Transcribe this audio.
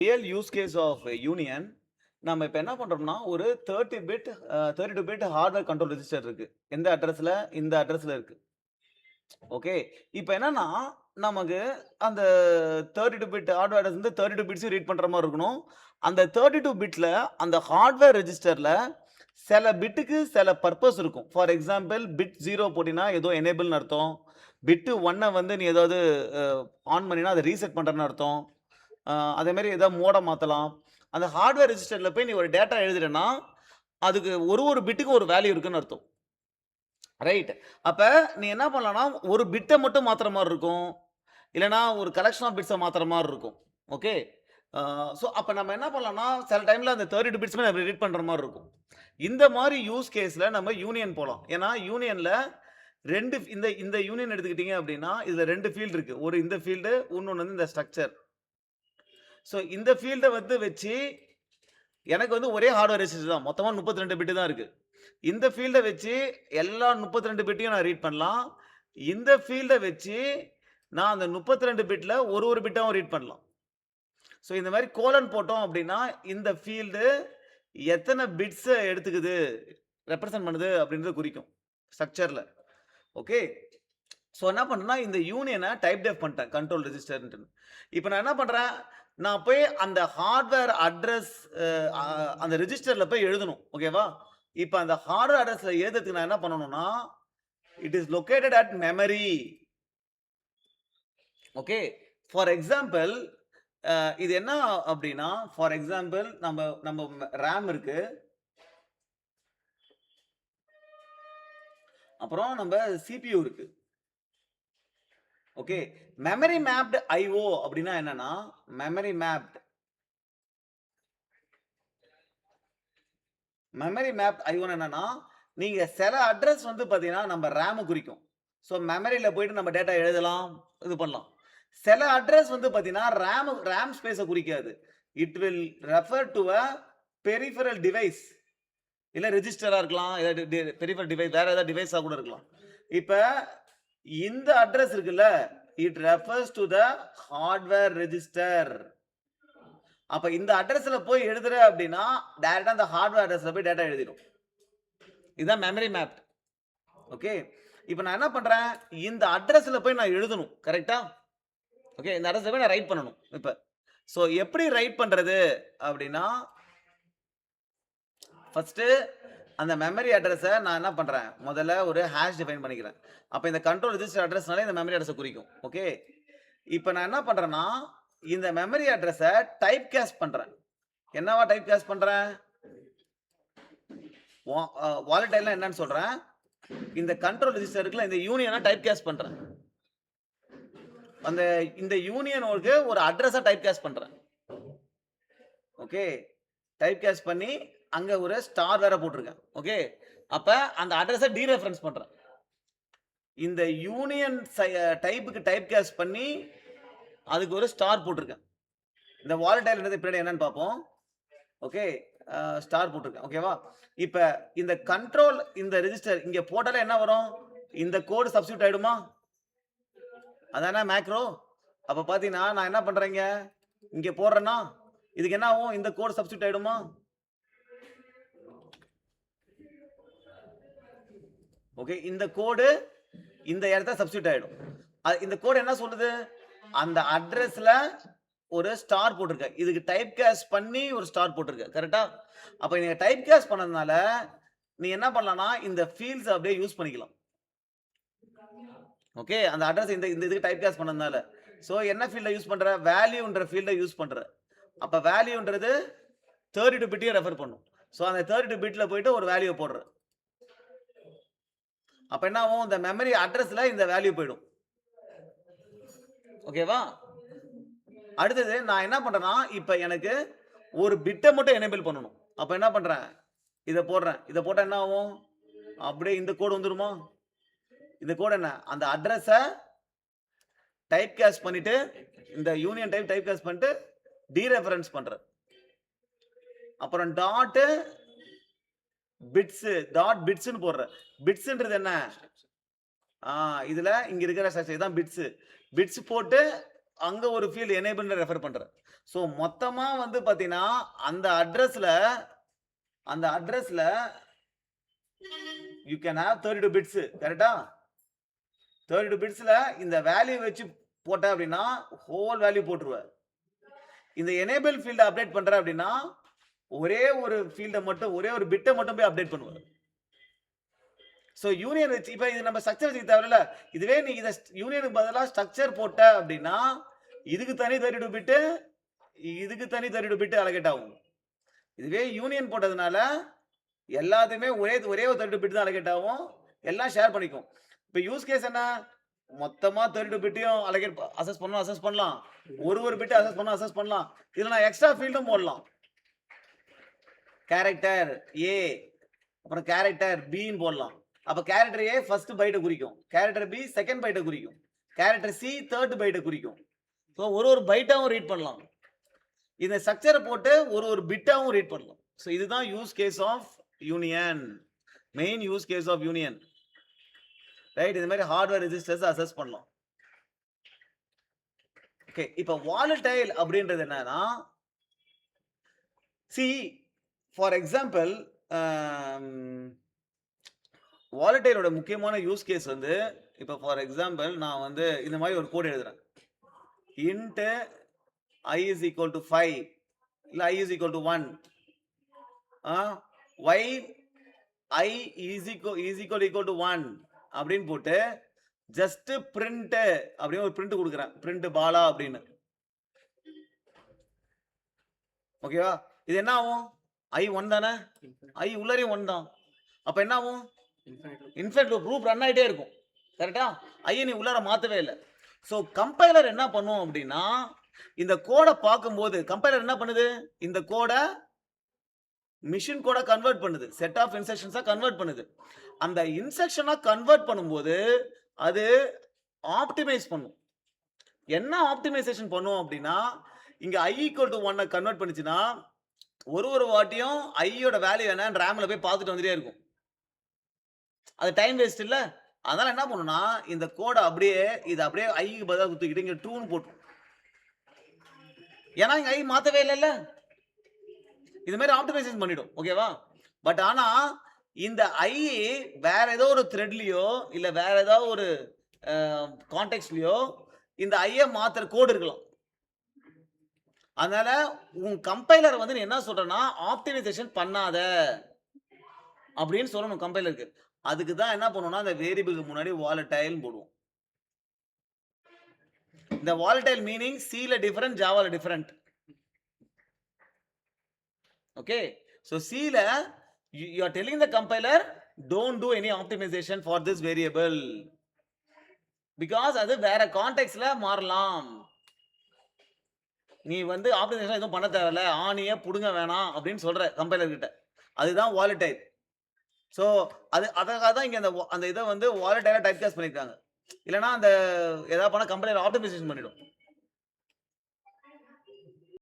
Real use case of union நம்ம இப்போ என்ன பண்றோம்னா, ஒரு 32 பிட் ஹார்ட்வேர் கண்ட்ரோல் ரெஜிஸ்டர் இருக்கு. எந்த அட்ரஸ்ல? இந்த அட்ரஸ்ல இருக்கு. ஓகே. இப்ப என்னன்னா, நமக்கு அந்த 32 பிட் ஹார்ட்வேர் அட்ரஸ் வந்து 32 பிட்ஸையும் ரீட் பண்ற மாரி இருக்கணும். அந்த 32 பிட்ல அந்த ஹார்ட்வேர் ரெஜிஸ்டர்ல சில பிட்டுக்கு சில பர்ப்பஸ் இருக்கும். ஃபார் எக்ஸாம்பிள் பிட் 0 போட்டீன்னா ஏதோ எனேபிள்னு அர்த்தம். பிட் 1 வந்து நீ ஏதாவது அ ஆன் பண்ணினா அத ரீசெட் பண்றன்னு அர்த்தம். அதேமாரி ஏதாவது மோட மாத்தலாம். அந்த ஹார்ட்வேர் ரெஜிஸ்டர்ல போய் நீ ஒரு டேட்டா எழுதுறன்னா, அதுக்கு ஒரு பிட்டுக்கு ஒரு வேல்யூ இருக்குன்னு அர்த்தம். ரைட். அப்ப நீ என்ன பண்ணலாம்னா, ஒரு பிட்ட மட்டும் மாத்துற மாரி இருக்கும். இல்லன்னா ஒரு கலெக்ஷன் ஆஃப் பிட்ஸ மாத்துற மாரி இருக்கும். ஓகே. ஆ சோ அப்ப நம்ம என்ன பண்ணலாம்னா, சில டைம்ல அந்த 32 பிட்ஸுமே நம்ம ரீட் பண்ற மாரி இருக்கும். இந்த மாரி யூஸ் கேஸ்ல நம்ம யூனியன் போலாம். ஏன்னா யூனியன்ல 2 இந்த இந்த யூனியன் எடுத்துக்கிட்டீங்க அப்டின்னா, இதுல 2 ஃபீல்ட் இருக்கு. ஒரு இந்த ஃபீல்டு, இன்னொன்னு வந்து இந்த ஸ்ட்ரக்சர். சோ இந்த ஃபீல்ட வந்து வச்சு எனக்கு வந்து ஒரே ஹார்ட்வேர் ரெஜிஸ்டர் தான். மொத்தமா 32 பிட் தான் இருக்கு. இந்த ஃபீல்ட வச்சு எல்லா 32 பிட்டையும் நான் ரீட் பண்ணலாம். இந்த ஃபீல்ட வச்சு நான் அந்த 32 பிட்ல ஒரு பிட்டாவும் ரீட் பண்ணலாம். ஸோ இந்த மாரி கோலன் போட்டோம் அப்டின்னா, இந்த ஃபீல்டு எத்தன பிட்ஸ எடுத்துக்குது, ரெப்ரசன்ட் பண்ணுது அப்டின்றத குறிக்கும். ஸ்ட்ரக்சர்ல. ஓகே. ஸோ என்ன பண்ணேன்னா, இந்த யூனியன டைப் டெஃப் பண்ணிட்டேன். கண்ட்ரோல் ரெஜிஸ்டர்ன்ட்டுன்னு. இப்ப நான் என்ன பண்றேன், நான் போய் அந்த ஹார்ட்வேர் அட்ரஸ் அ அந்த ரெஜிஸ்டர்ல போய் எழுதணும். ஓகேவா? இப்ப அந்த ஹார்ட்வேர் அட்ரஸ்ல எழுதுறதுக்கு நான் என்ன பண்ணணும்னா, it is located at memory. Okay. For example இது என்ன அப்டின்னா, ஃபார் எக்ஸாம்பிள் நம்ம நம்ம RAM இருக்கு. அப்புறம் நம்ம CPU இருக்கு. ஓகே. மெமரி மேப்ட் IO அப்டின்னா என்னன்னா, மெமரி மேப்ட் IOன்னு என்னன்னா, நீங்க சில அட்ரஸ் வந்து பார்த்தீங்கன்னா, நம்ம RAM குறிக்கும். ஸோ மெமரில போயிட்டு நம்ம டேட்டா எழுதலாம், இது பண்ணலாம். சில அட்ரஸ் வந்து பார்த்தீங்கன்னா, RAM ஸ்பேஸ குறிக்காது. It will refer to a peripheral device. இல்ல ரெஜிஸ்டரா இருக்கலாம். இல்ல பெரிஃபெரல் டிவைஸ் வேற ஏதாவது டிவைஸா கூட இருக்கலாம். இப்ப இந்த அட்ரஸ் இருக்குல்ல, it refers to the hardware register. அப்ப இந்த அட்ரஸ்ல போய் எழுதுற அப்டின்னா, டைரக்ட்டா அந்த ஹார்ட்வேர் அட்ரஸ்ல போய் டேட்டா எழுதிடும். இதுதான் மெமரி மேப்ட். ஓகே. இப்ப நான் என்ன பண்றேன், இந்த அட்ரஸ்ல போய் நான் எழுதணும். கரெக்ட்டா? ஓகே. இந்த அட்ரஸ்ல போய் நான் ரைட் பண்ணணும் இப்ப. சோ எப்படி ரைட் பண்றது அப்டின்னா, ஃபர்ஸ்ட்டு அந்த மெமரி அட்ரஸ நான் என்ன பண்றேன், முதல்ல ஒரு ஹாஷ் டிஃபைன் பண்ணிக்கிறேன். அப்ப இந்த கண்ட்ரோல் ரெஜிஸ்டர் அட்ரஸ்னாலே இந்த மெமரி அட்ரஸ குறிக்கும். ஓகே. இப்ப நான் என்ன பண்றேன்னா, இந்த மெமரி அட்ரஸ டைப் காஸ்ட் பண்றேன். என்னவா டைப் காஸ்ட் பண்றேன்? வாலடைல்னா என்னன்னு சொல்றேன். இந்த கண்ட்ரோல் ரெஜிஸ்டர் இருக்குல்ல, இந்த யூனியன டைப் காஸ்ட் பண்றேன். அந்த இந்த யூனியனுக்கு ஒரு அட்ரஸ டைப் காஸ்ட் பண்றேன். ஓகே. டைப் காஸ்ட் பண்ணி அங்க ஒரு ஸ்டார் வேற போட்டுருக்கேன். ஓகே. அப்ப அந்த அட்ரஸ டீரெஃபரன்ஸ் பண்றேன். இந்த யூனியன் டைப்க்கு டைப் காஸ்ட் பண்ணி அதுக்கு ஒரு ஸ்டார் போட்டுருக்கேன். இந்த வாலடைல்ன்றது பின்னாடி என்னன்னு பார்ப்போம். ஓகே. ஸ்டார் போட்டுருக்கேன். ஓகேவா? இப்ப இந்த கண்ட்ரோல் இந்த ரெஜிஸ்டர் இங்க போட்டாலே என்ன வரும்? இந்த கோடு சப்ஸ்டிட்யூட் ஆயிடுமா? அதானே மேக்ரோ? அப்ப பார்த்தீங்கன்னா, நான் என்ன பண்றேங்க, இங்க போடுறேன்னா, இதுக்கு என்ன ஆகும்? இந்த கோடு சப்ஸ்டிட்யூட் ஆயிடுமா? ஓகே. இந்த கோடு இந்த இடத்துல சப்ஸ்டிட்யூட் ஆயிடும். இந்த கோடு என்ன சொல்லுது? அந்த அட்ரஸ்ல ஒரு ஸ்டார் போட்டிருக்கேன். இதுக்கு டைப் காஸ்ட் பண்ணி ஒரு ஸ்டார் போட்டிருக்கேன். கரெக்ட்டா? அப்ப நீங்க டைப் காஸ்ட் பண்ணதுனால, நீ என்ன பண்ணலாம்னா, இந்த ஃபீல்ட்ஸ் அப்படியே யூஸ் பண்ணிக்கலாம். ஓகே. அந்த அட்ரஸ் இந்த இந்த இதுக்கு டைப் காஸ்ட் பண்ணதுனால. சோ என்ன ஃபீல்ட யூஸ் பண்ற? வேல்யூன்ற ஃபீல்ட யூஸ் பண்ற. அப்ப வேல்யூன்றது 32 பிட்டையும் ரெஃபர் பண்ணும். சோ அந்த 32 பிட்ல போயிட்டு ஒரு வேல்யூ போடுற. அப்ப என்ன ஆகும்? இந்த மெமரி அட்ரஸ்ல இந்த வேல்யூ போயிடும். ஓகேவா? அடுத்தது நான் என்ன பண்றேன்னா, இப்ப எனக்கு ஒரு பிட்ட மட்டும் எனேபிள் பண்ணணும். அப்ப என்ன பண்றேன்? இத போடுறேன். இத போட்டா என்ன ஆகும்? அப்படியே இந்த கோடு வந்துருமா? இந்த கோடு என்ன? அந்த அட்ரஸ டைப் காஸ்ட் பண்ணிட்டு, இந்த யூனியன் டைப் காஸ்ட் பண்ணிட்டு, டீரெஃபரன்ஸ் பண்றேன். அப்புறம் டாட் பிட்ஸ்ன்னு போடுறேன். பிட்ஸ்ன்றது என்ன? இதுல இங்க இருக்கிற ஸ்ட்ரக்சர் இதான் பிட்ஸ். பிட்ஸ் போட்டு அங்க ஒரு ஃபீல்ட் எனேபிள்னு ரெஃபர் பண்றேன். ஸோ மொத்தமா வந்து பார்த்தீங்கன்னா அந்த அட்ரஸ்ல யூ கேன் ஹேவ் 32 பிட்ஸ். கரெக்டா? 32 பிட்ஸ்ல இந்த வேல்யூ வச்சு போட்ட அப்படின்னா ஹோல் வேல்யூ போட்டுருவேன். இந்த எனேபிள் ஃபீல்ட அப்டேட் பண்ற அப்படின்னா ஒரே ஒரு ஃபீல்ட மட்டும் ஒரே ஒரு பிட்டை மட்டும் போய் அப்டேட் பண்ணுவேன். ஸோ யூனியன் வச்சு இப்போ இது நம்ம ஸ்ட்ரக்சர் வச்சுக்க தேவையில்ல. இதுவே நீ இதை யூனியனுக்கு பதிலாக ஸ்ட்ரக்சர் போட்ட அப்படின்னா இதுக்கு தனி 32 பிட்டு, இதுக்கு தனி 32 பிட்டு அலோகேட் ஆகும். இதுவே யூனியன் போட்டதுனால எல்லாத்தையுமே ஒரே ஒரு 32 பிட் தான் அலோகேட் ஆகும். எல்லாம் ஷேர் பண்ணிக்கும். இப்போ யூஸ் கேஸ் என்ன? மொத்தமா 32 பிட்டையும் அசஸ் பண்ணலாம். ஒரு பிட் அசஸ் பண்ணலாம். இதுல நான் எக்ஸ்ட்ரா ஃபீல்டும் போடலாம். கேரக்டர் ஏ அப்புறம் கேரக்டர் பின்னு போடலாம். அப்ப கேரக்டர் ஏ ஃபர்ஸ்ட் பைட்டை குறிக்கும், கேரக்டர் பி செகண்ட் பைட்டை குறிக்கும், கேரக்டர் சி தேர்ட் பைட்டை குறிக்கும். ஸோ ஒரு பைட்டாவும் ரீட் பண்ணலாம். இந்த ஸ்ட்ரக்சரை போட்டு ஒரு பிட்டாவும் ரீட் பண்ணலாம். ஸோ இதுதான் use case of union, main use case of union. Right? இந்த மாதிரி ஹார்ட்வேர் ரெஜிஸ்டர்ஸ் அசஸ் பண்ணலாம். ஓகே, இப்போ வாலடைல் அப்படின்றது என்னன்னா, சி ஃபார் எக்ஸாம்பிள் வாலடைலோட முக்கியமான யூஸ் கேஸ் வந்து, இப்போ ஃபார் எக்ஸாம்பிள் நான் வந்து இந்த மாதிரி ஒரு கோட் எழுதுறேன். int I is equal to 5 இல்ல I is equal to 1, y I is equal to 1 அப்படின்னு போட்டு ஜஸ்ட் பிரிண்ட் அப்படின்னு ஒரு பிரிண்ட் கொடுக்குறேன். பிரிண்ட் பாலா அப்படின்னு. ஓகேவா? இது என்ன ஆகும்? I 1 தானே? I உள்ளரையும் 1 தான். அப்ப என்ன ஆகும்? இன்ஃபேக்ட் லூப் ரன் ஆகிட்டே இருக்கும். கரெக்டா? ஐயை நீ உள்ளார மாற்றவே இல்லை. ஸோ கம்பைலர் என்ன பண்ணும் அப்படின்னா, இந்த கோடை பார்க்கும்போது கம்பைலர் என்ன பண்ணுது? இந்த கோடை மிஷின் கோடை கன்வெர்ட் பண்ணுது, செட் ஆஃப் இன்ஸ்ட்ரக்ஷன்ஸாக கன்வெர்ட் பண்ணுது. அந்த இன்ஸ்ட்ரக்ஷனாக கன்வெர்ட் பண்ணும்போது அது ஆப்டிமைஸ் பண்ணும். என்ன ஆப்டிமைசேஷன் பண்ணும் அப்படின்னா, இங்கே I ஈக்குவல் டு 1 கன்வெர்ட் பண்ணுச்சுன்னா ஒரு வாட்டியும் ஐயோட வேல்யூ என்னன்னு ரேமில் போய் பார்த்துட்டு வந்துட்டே இருக்கும். அது டைம் வேஸ்ட் இல்லை. அதனால என்ன பண்ணுன்னா, இந்த கோடை இது அப்படியே ஐக்கு பதிலாக குத்துக்கிட்டு இங்கே 2ன்னு போட்டு, ஏன்னா இங்கே ஐ மாற்றவே இல்லைல்ல, இது மாதிரி ஆப்டிமைசேஷன் பண்ணிடும். ஓகேவா? பட் ஆனால் இந்த ஐ வேற ஏதோ ஒரு த்ரெட்லையோ இல்லை வேற ஏதாவது ஒரு கான்டெக்ட்லையோ இந்த ஐயை மாற்றுற கோடு இருக்கலாம். அதனால உன் கம்பைலர் வந்து நீ என்ன சொல்றனா, ஆப்டிமைசேஷன் பண்ணாத அப்படின்னு சொல்லணும் கம்பைலருக்கு. அதுக்கு தான் என்ன பண்ணுவோம்னா, அந்த வேரியபிளுக்கு முன்னாடி வாலடைல் போடுவோம். இந்த வாலடைல் மீனிங் சில டிஃபரண்ட், ஜாவால டிஃபரண்ட். ஓகே, ஸோ சில you are telling the compiler don't do any optimization for this variable because அது வேற கான்டெக்ஸ்ட்ல மாறலாம். நீ வந்து ஆப்டிமைசேஷன் எதுவும் பண்ண தேவையில்ல, ஆணியை புடுங்க வேணாம் அப்படின்னு சொல்ற கம்பைலர் கிட்ட. அதுதான் வாலடைல். ஸோ அதுக்காக தான் இங்கே அந்த இதை வந்து வாலடைலாக டைப் காஸ்ட் பண்ணியிருக்காங்க. இல்லைனா அந்த எதாவது பண்ணால் கம்பைலர் ஆப்டிமைசேஷன் பண்ணிடும்.